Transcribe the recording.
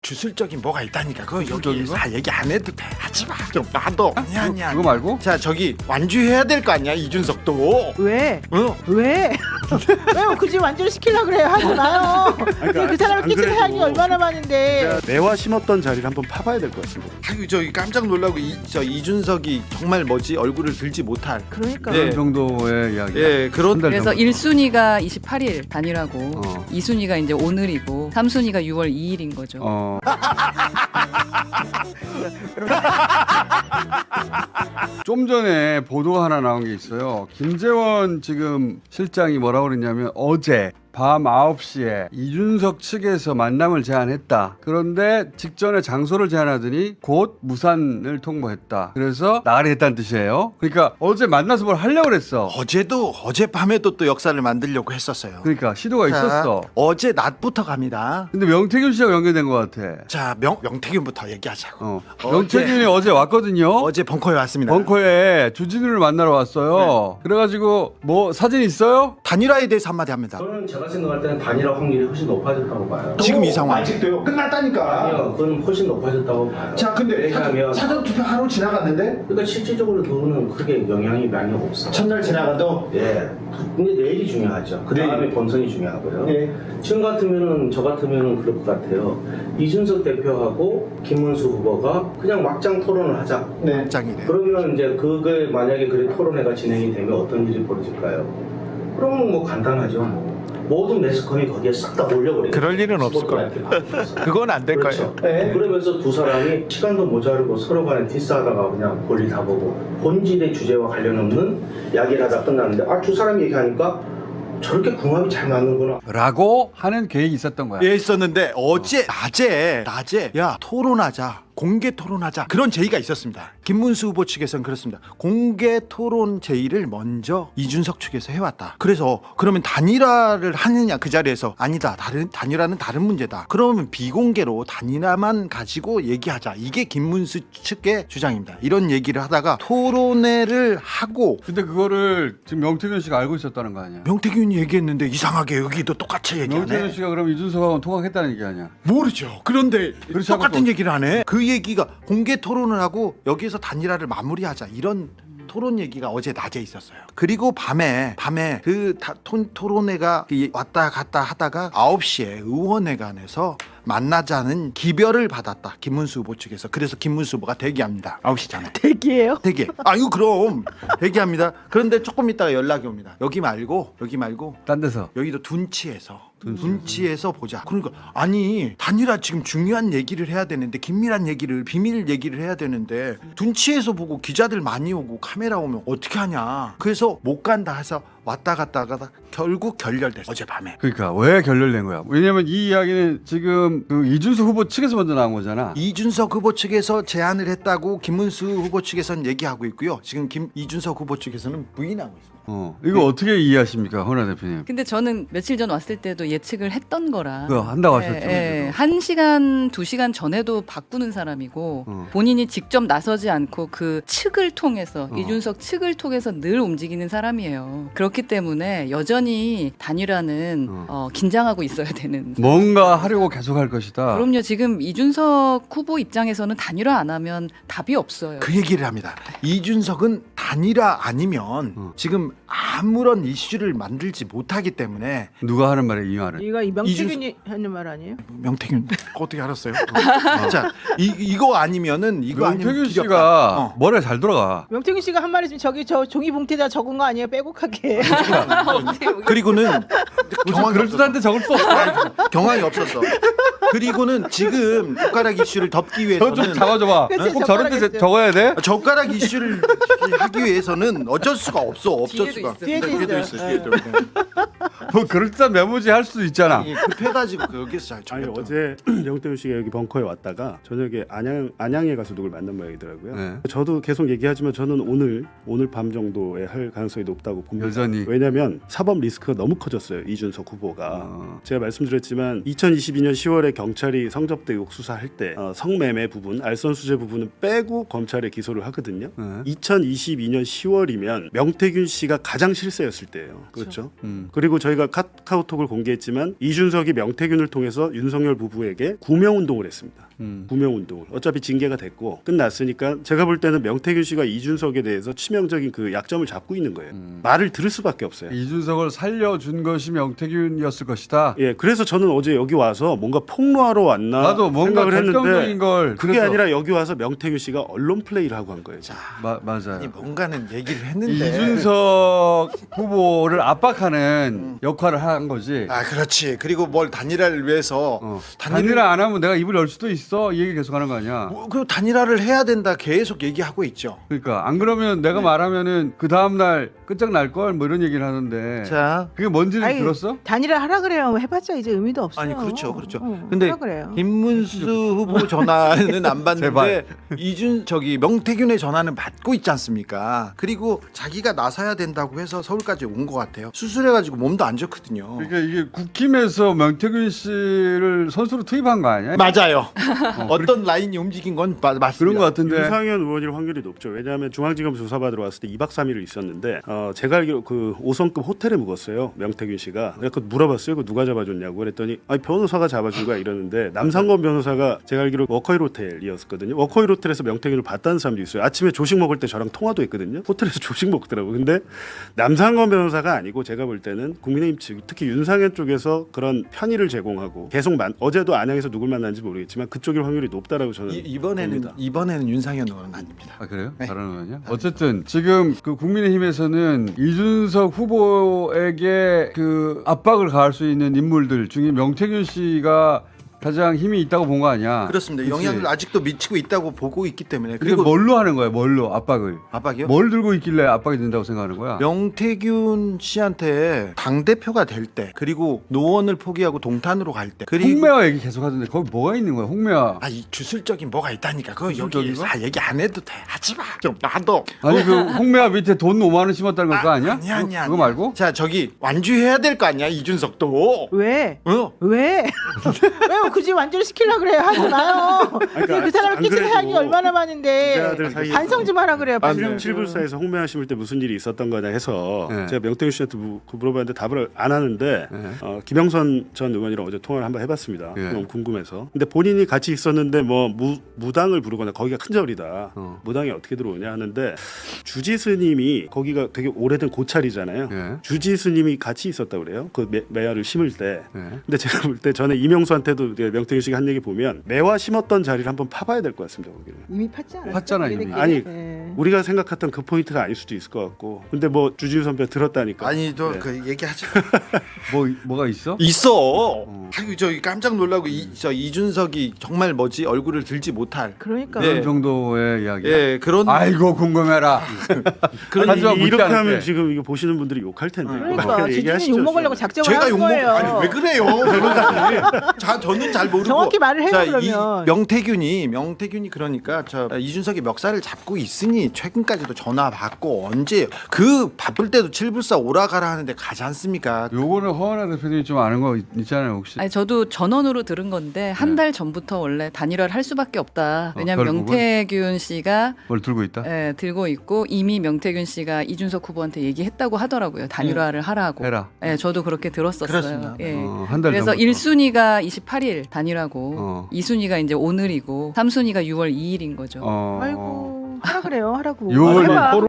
주술적인 뭐가 있다니까. 그거 주술적인 여기 거? 다 얘기 안 해도 돼. 하지 마. 좀 놔둬. 아니야. 그거 말고? 자 저기 완주해야 될 거 아니야 이준석도. 왜? 어? 왜? 왜 굳이 완전히 시키려고 그래요? 하지 마요. 그 사람을 안 끼칠 그래도 사람이 얼마나 많은데. 매화 심었던 자리를 한번 파봐야 될 것 같습니다. 아유 저기 깜짝 놀라고 저 이준석이 정말 뭐지 얼굴을 들지 못할. 그러니까. 예. 그 정도의 이야기. 예 그런. 한 달 그래서 전부터. 1순위가 28일 단일하고 어. 2순위가 이제 오늘이고 3순위가 6월 2일인 거죠. 좀 전에 보도가 하나 나온 게 있어요. 김재원 지금 실장이 뭐라고 그랬냐면 어제 밤 9시에 이준석 측에서 만남을 제안했다. 그런데 직전에 장소를 제안하더니 곧 무산을 통보했다. 그래서 나가리 했다는 뜻이에요. 그러니까 어제 만나서 뭘 하려고 그랬어. 어젯밤에도 또 역사를 만들려고 했었어요. 그러니까 시도가 자, 있었어. 어제 낮부터 갑니다. 근데 명태균 씨하고 연결된 것 같아. 자 명태균부터 얘기하자고. 명태균이 어제 왔거든요. 어제 벙커에 왔습니다. 벙커에 주진우를 만나러 왔어요. 그래가지고 뭐 사진 있어요? 단일화에 대해서 한마디 합니다. 저는 제가 생각할 때는 단일화 확률이 훨씬 높아졌다고 봐요. 지금 이 상황. 아직도요? 끝났다니까. 아니요, 그건 훨씬 높아졌다고 봐요. 자, 근데 왜냐하면 사전투표 하루 지나갔는데 그러니까 실질적으로 그거는 크게 영향이 많이 없어. 첫날 지나가도 예. 근데 내일이 중요하죠. 그 다음에 내일. 본선이 중요하고요. 네. 지금 같으면은 저 같으면은 그럴 것 같아요. 이준석 대표하고 김문수 후보가 그냥 막장 토론을 하자. 네. 짱이네. 그러면 이제 그게 만약에 그래 토론회가 진행이 되면 어떤 일이 벌어질까요? 그러면 뭐 간단하죠. 모든 매스컴이 거기에 싹 다 몰려버려요. 그럴 일은 없을 거예요. 그건 안 될 그렇죠. 거예요. 네. 그러면서 두 사람이 시간도 모자르고 서로 간에 디스하다가 그냥 볼일 다 보고 본질의 주제와 관련 없는 이야기를 하다 끝났는데 두 사람이 얘기하니까 저렇게 궁합이 잘 맞는구나. 라고 하는 계획이 있었던 거야. 예 있었는데 어제 낮에 야 토론하자. 공개 토론하자. 그런 제의가 있었습니다. 김문수 후보 측에서는 그렇습니다. 공개 토론 제의를 먼저 이준석 측에서 해왔다. 그래서 그러면 단일화를 하느냐 그 자리에서 아니다. 단일화는 다른 문제다. 그러면 비공개로 단일화만 가지고 얘기하자. 이게 김문수 측의 주장입니다. 이런 얘기를 하다가 토론회를 하고 근데 그거를 지금 명태균 씨가 알고 있었다는 거 아니야? 명태균이 얘기했는데 이상하게 여기도 똑같이 명태균 얘기하네. 씨가 그럼 이준석하고 통화했다는 얘기 아니야? 모르죠. 그런데 그렇지 똑같은 않고 얘기를 하네. 그 얘기가 공개 토론을 하고 여기서 단일화를 마무리하자 이런 토론 얘기가 어제 낮에 있었어요. 그리고 밤에 그 토론회가 왔다 갔다 하다가 9시에 의원회관에서 만나자는 기별을 받았다. 김문수 후보 측에서. 그래서 김문수 후보가 대기합니다. 9시잖아요. 대기예요? 대기. 아유 그럼 대기합니다. 그런데 조금 있다가 연락이 옵니다. 여기 말고 딴 데서 여기도 둔치에서 보자. 그러니까 아니 단일화 지금 중요한 얘기를 해야 되는데 긴밀한 얘기를 비밀 얘기를 해야 되는데 둔치에서 보고 기자들 많이 오고 카메라 오면 어떻게 하냐. 그래서 못 간다 해서 왔다 갔다 하다가 결국 결렬됐어. 어젯밤에. 그러니까 왜 결렬된 거야? 왜냐면 이 이야기는 지금 그 이준석 후보 측에서 먼저 나온 거잖아. 이준석 후보 측에서 제안을 했다고 김문수 후보 측에서는 얘기하고 있고요. 지금 이준석 후보 측에서는 부인하고 있습니다. 이거 어떻게 이해하십니까, 허나 대표님? 근데 저는 며칠 전 왔을 때도 예측을 했던 거라. 그거 한다고 하셨죠. 예. 1시간, 2시간 전에도 바꾸는 사람이고 본인이 직접 나서지 않고 그 측을 통해서 이준석 측을 통해서 늘 움직이는 사람이에요. 그렇기 때문에 여전히 단일화는 긴장하고 있어야 되는. 뭔가 하려고 계속 할 것이다. 그럼요. 지금 이준석 후보 입장에서는 단일화 안 하면 답이 없어요. 그 얘기를 합니다. 이준석은 단일화 아니면 지금 아무런 이슈를 만들지 못하기 때문에. 누가 하는 말이야, 이 말을? 이거 이 명태균이 하는 말 아니에요? 명태균 어떻게 알았어요? 자 이거 아니면은 이거 아니면 명태균 기렵다. 씨가 머리가 잘 돌아가. 명태균 씨가 한 말이 지금 저 종이 봉투에다 적은 거 아니에요? 빼곡하게. 그리고는 경황이 그럴듯한데 적을 수 없어. 경황이 없었어. 그리고는 지금 젓가락 이슈를 덮기 저거 좀 위해서는 잡아줘봐. 그치, 꼭 저런 데 젓가락이죠. 적어야 돼? 젓가락 이슈를 하기 위해서는 어쩔 수가 없어. 어쩔 수가. 뒤에도 있어요. 뒤에도 있어. 뭐 그럴듯한 메모지 할 수도 있잖아. 급해가지고 여기서 잘 아니 적였다. 어제 명태균 씨가 여기 벙커에 왔다가 저녁에 안양에 가서 누굴 만난 모양이더라고요. 네. 저도 계속 얘기하지만 저는 오늘 밤 정도에 할 가능성이 높다고 봅니다. 여전히. 왜냐하면 사법 리스크가 너무 커졌어요. 이준석 후보가. 제가 말씀드렸지만 2022년 10월에 경찰이 성접대 의혹 수사할 때 성매매 부분, 알선수재 부분은 빼고 검찰에 기소를 하거든요. 2022년 10월이면 명태균 씨가 가장 실세였을 때예요. 그렇죠. 그리고 저희가 카카오톡을 공개했지만 이준석이 명태균을 통해서 윤석열 부부에게 구명운동을 했습니다. 구명운동을. 어차피 징계가 됐고 끝났으니까 제가 볼 때는 명태균 씨가 이준석에 대해서 치명적인 그 약점을 잡고 있는 거예요. 말을 들을 수밖에 없어요. 이준석을 살려준 것이 명태균이었을 것이다. 예, 그래서 저는 어제 여기 와서 뭔가 폭로하러 왔나 나도 뭔가 생각을 결정적인 했는데 걸 그게 그래서- 아니라 여기 와서 명태균 씨가 언론 플레이를 하고 한 거예요. 맞아요. 아니 뭔가는 얘기를 했는데 이준석 후보를 압박하는 역할을 한 거지. 아 그렇지. 그리고 뭘 단일화를 위해서 단일화 안 하면 내가 입을 열 수도 있어. 이 얘기 계속 하는 거 아니야. 그 단일화를 해야 된다 계속 얘기하고 있죠. 그러니까 안 그러면 내가 말하면은 그 다음 날 끝장 날 걸 뭐 이런 얘기를 하는데. 자, 그게 뭔지는 아니, 들었어? 단일화 하라 그래요. 해봤자 이제 의미도 없어요. 아니 그렇죠, 그렇죠. 어, 근데 하라 그래요. 김문수 후보 전화는 안 받는데 제발. 저기 명태균의 전화는 받고 있지 않습니까? 그리고 자기가 나서야 된다고 해서 서울까지 온 것 같아요. 수술해가지고 몸도 안 좋거든요. 그러니까 이게 국힘에서 명태균 씨를 선수로 투입한 거 아니야? 맞아요. 어떤 라인이 움직인 건 맞습니다. 그런 거 같은데. 윤상현 의원일 확률이 높죠. 왜냐하면 중앙지검 조사받으러 왔을 때 2박 3일을 있었는데 제가 알기로 그 5성급 호텔에 묵었어요. 명태균 씨가. 그래서 물어봤어요. 그 누가 잡아줬냐고. 그랬더니 아니 변호사가 잡아준 거야 이러는데 남상권 변호사가 제가 알기로 워커힐 호텔이었거든요. 워커힐 호텔에서 명태균을 봤다는 사람도 있어요. 아침에 조식 먹을 때 저랑 통화도 했거든요. 호텔에서 조식 먹더라고요. 근데 남상권 변호사가 아니고 제가 볼 때는 국민의힘 측 특히 윤상현 쪽에서 그런 편의를 제공하고 계속 어제도 안양에서 누굴 만났는지 모르겠지만 그쪽일 확률이 높다라고 저는 봅니다. 이번에는 윤상현 의원은 아닙니다. 아 그래요? 네. 다른 의원이야? 어쨌든 지금 그 국민의힘에서는 이준석 후보에게 그 압박을 가할 수 있는 인물들 중에 명태균 씨가 가장 힘이 있다고 본 거 아니야? 그렇습니다. 그치? 영향을 아직도 미치고 있다고 보고 있기 때문에. 그리고 뭘로 하는 거야? 뭘로 압박을? 압박이요? 뭘 들고 있길래 압박이 된다고 생각하는 거야? 명태균 씨한테 당 대표가 될 때, 그리고 노원을 포기하고 동탄으로 갈 때, 그리고 홍매화 얘기 계속 하던데 거기 뭐가 있는 거야? 홍매화. 이 주술적인 뭐가 있다니까. 그거 여기 주술적인 거? 얘기 안 해도 돼. 하지 마. 좀 놔둬. 아니 그 홍매화 밑에 돈 5만 원 심었다는 거 아니야? 아니야. 그거 말고? 자 저기 완주해야 될 거 아니야 이준석도. 왜? 어? 왜? 왜 굳이 완전히 시키려 그래요? 하지 마요. 그 사람을 안 끼친 그래도 사연이 얼마나 많은데 기자들 사이에서 반성 좀 하라 그래요. 아, 반성 네. 좀. 7불사에서 홍매화 심을 때 무슨 일이 있었던 거냐 해서 네. 제가 명태균 씨한테 물어봤는데 답을 안 하는데 네. 김영선 전 의원이랑 어제 통화를 한번 해봤습니다. 네. 너무 궁금해서. 근데 본인이 같이 있었는데 뭐 무당을 부르거나 거기가 큰 절이다. 무당이 어떻게 들어오냐 하는데 주지스님이 거기가 되게 오래된 고찰이잖아요. 네. 주지스님이 같이 있었다고 그래요. 그 매화를 심을 때. 네. 근데 제가 볼 때 전에 이명수한테도 명태균 씨가 한 얘기 보면 매화 심었던 자리를 한번 파봐야 될 것 같습니다. 거기를. 이미 팠지 않았어요? 팠잖아, 이미. 아니 네. 우리가 생각했던 그 포인트가 아닐 수도 있을 것 같고. 근데 뭐 주진우 선배 들었다니까. 아니 또 네. 그 얘기하지 마. 뭐가 있어? 있어. 아이고 저기 깜짝 놀라고 저 이준석이 정말 뭐지 얼굴을 들지 못할. 그러니까 네. 그런 정도의 이야기야. 예 그런 아이고 궁금해라. 그런 하지만 묻지 이렇게 않을게. 하면 지금 이거 보시는 분들이 욕할 텐데. 그러니까 지진이 얘기하시죠, 욕 먹으려고 좀. 작정을 제가 한 욕먹 거예요. 아니 왜 그래요 변호사님. 자 저는 잘 모르고 정확히 말을 해요, 자, 그러면. 명태균이 그러니까 저 이준석이 멱살을 잡고 있으니 최근까지도 전화 받고 언제 그 바쁠 때도 7불사 오라가라 하는데 가지 않습니까? 요거는 허은하 대표님이 좀 아는 거 있잖아요 혹시? 아니 저도 전원으로 들은 건데 한 달 전부터 원래 단일화를 할 수밖에 없다. 왜냐하면 결국은? 명태균 씨가 뭘 들고 있다? 들고 있고 이미 명태균 씨가 이준석 후보한테 얘기했다고 하더라고요. 단일화를 하라고. 해라. 저도 그렇게 들었었어요. 그렇습니다. 예. 한 달 그래서 전부터. 1순위가 28일 단일화고 2순위가 이제 오늘이고 3순위가 6월 2일인 거죠. 아이고 하라 그래요. 하라고. 6월 해봐.